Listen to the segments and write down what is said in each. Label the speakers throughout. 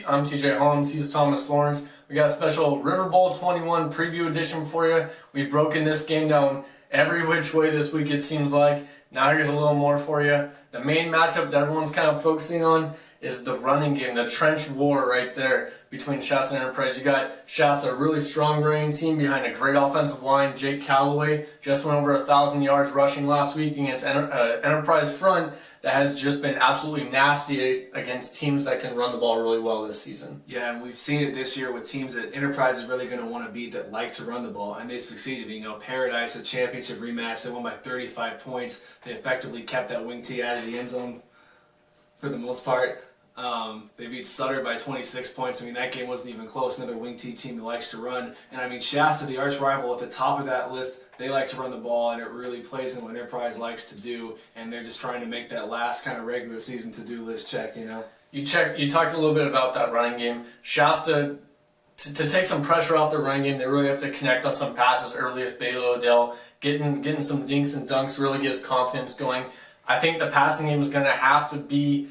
Speaker 1: I'm TJ Holmes, he's Thomas Lawrence. We got a special River Bowl 21 preview edition for you. We've broken this game down every which way this week, it seems like. Now here's a little more for you. The main matchup that everyone's kind of focusing on is the running game, the trench war right there between Shasta and Enterprise. You got Shasta, a really strong running team behind a great offensive line. Jake Callaway just went over 1,000 yards rushing last week against Enterprise front that has just been absolutely nasty against teams that can run the ball really well this season.
Speaker 2: Yeah, and we've seen it this year with teams that Enterprise is really going to want to beat that like to run the ball, and they succeeded. You know, Paradise, a championship rematch, they won by 35 points. They effectively kept that wing tee out of the end zone for the most part. They beat Sutter by 26 points. I mean, that game wasn't even close. Another wing tee team that likes to run. And I mean, Shasta, the arch rival at the top of that list, they like to run the ball, and it really plays in what Enterprise likes to do. And they're just trying to make that last kind of regular season to-do list check, you know. You
Speaker 1: talked a little bit about that running game. Shasta, to take some pressure off the running game, they really have to connect on some passes early with Bailey Odell. Getting some dinks and dunks really gets confidence going. I think the passing game is going to have to be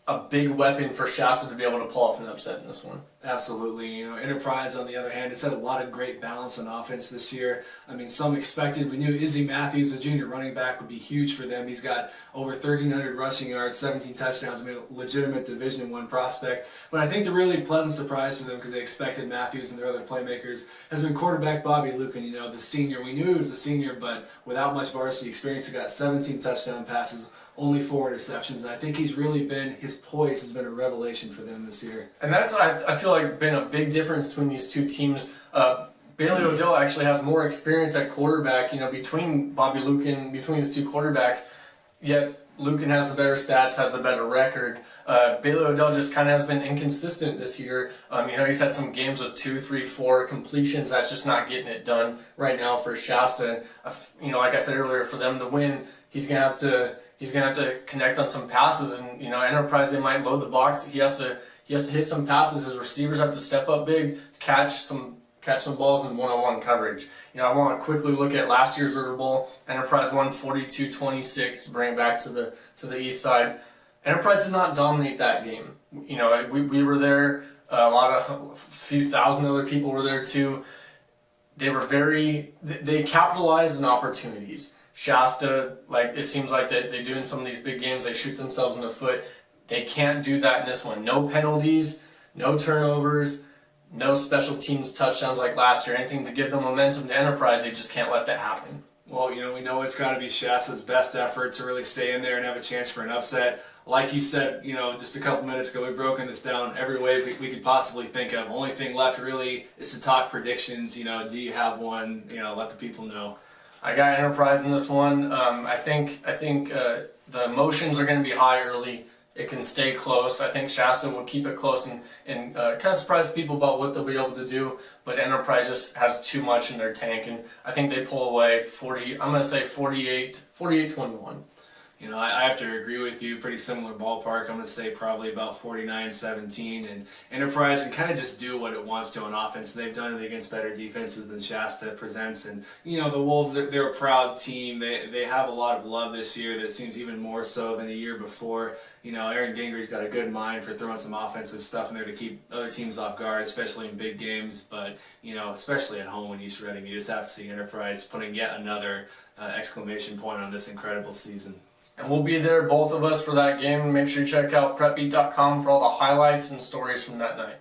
Speaker 1: a big weapon for Shasta to be able to pull off an upset in this one.
Speaker 2: Absolutely. You know, Enterprise, on the other hand, has had a lot of great balance on offense this year. I mean, some expected. We knew Izzy Matthews, a junior running back, would be huge for them. He's got over 1,300 rushing yards, 17 touchdowns. I mean, a legitimate Division I prospect. But I think the really pleasant surprise for them, because they expected Matthews and their other playmakers, has been quarterback Bobby Lucan. You know, the senior. We knew he was a senior, but without much varsity experience, he got 17 touchdown passes, only 4 interceptions, and I think he's really been, his poise has been a revelation for them this year.
Speaker 1: And that's, I feel like, been a big difference between these two teams. Bailey Odell actually has more experience at quarterback, you know, between Bobby Lucan, between his two quarterbacks, yet Lucan has the better stats, has the better record. Bailey Odell just kind of has been inconsistent this year. You know, he's had some games with 2, 3, 4 completions. That's just not getting it done right now for Shasta. And, you know, like I said earlier, for them to win, he's gonna have to connect on some passes, and you know, Enterprise, they might load the box. He has to hit some passes. His receivers have to step up big to catch some balls in one-on-one coverage. You know, I want to quickly look at last year's River Bowl. Enterprise won 42-26 to bring back to the east side. Enterprise did not dominate that game. You know, we were there. A few thousand other people were there too. They capitalized on opportunities. Shasta, like it seems like they do in some of these big games, they shoot themselves in the foot. They can't do that in this one. No penalties, no turnovers, no special teams touchdowns like last year. Anything to give them momentum to Enterprise, they just can't let that happen.
Speaker 2: Well, you know, we know it's got to be Shasta's best effort to really stay in there and have a chance for an upset. Like you said, you know, just a couple minutes ago, we've broken this down every way we could possibly think of. Only thing left really is to talk predictions. You know, do you have one? You know, let the people know.
Speaker 1: I got Enterprise in this one. I think the emotions are going to be high early. It can stay close. I think Shasta will keep it close and kind of surprise people about what they'll be able to do. But Enterprise just has too much in their tank, and I think they pull away 40. I'm going to say 48-21.
Speaker 2: You know, I have to agree with you. Pretty similar ballpark. I'm going to say probably about 49-17. And Enterprise can kind of just do what it wants to on offense. They've done it against better defenses than Shasta presents. And, you know, the Wolves, they're a proud team. They have a lot of love this year that seems even more so than the year before. You know, Aaron Gingry's got a good mind for throwing some offensive stuff in there to keep other teams off guard, especially in big games. But, you know, especially at home in East Reading, you just have to see Enterprise putting yet another exclamation point on this incredible season.
Speaker 1: And we'll be there, both of us, for that game. Make sure you check out prepbeat.com for all the highlights and stories from that night.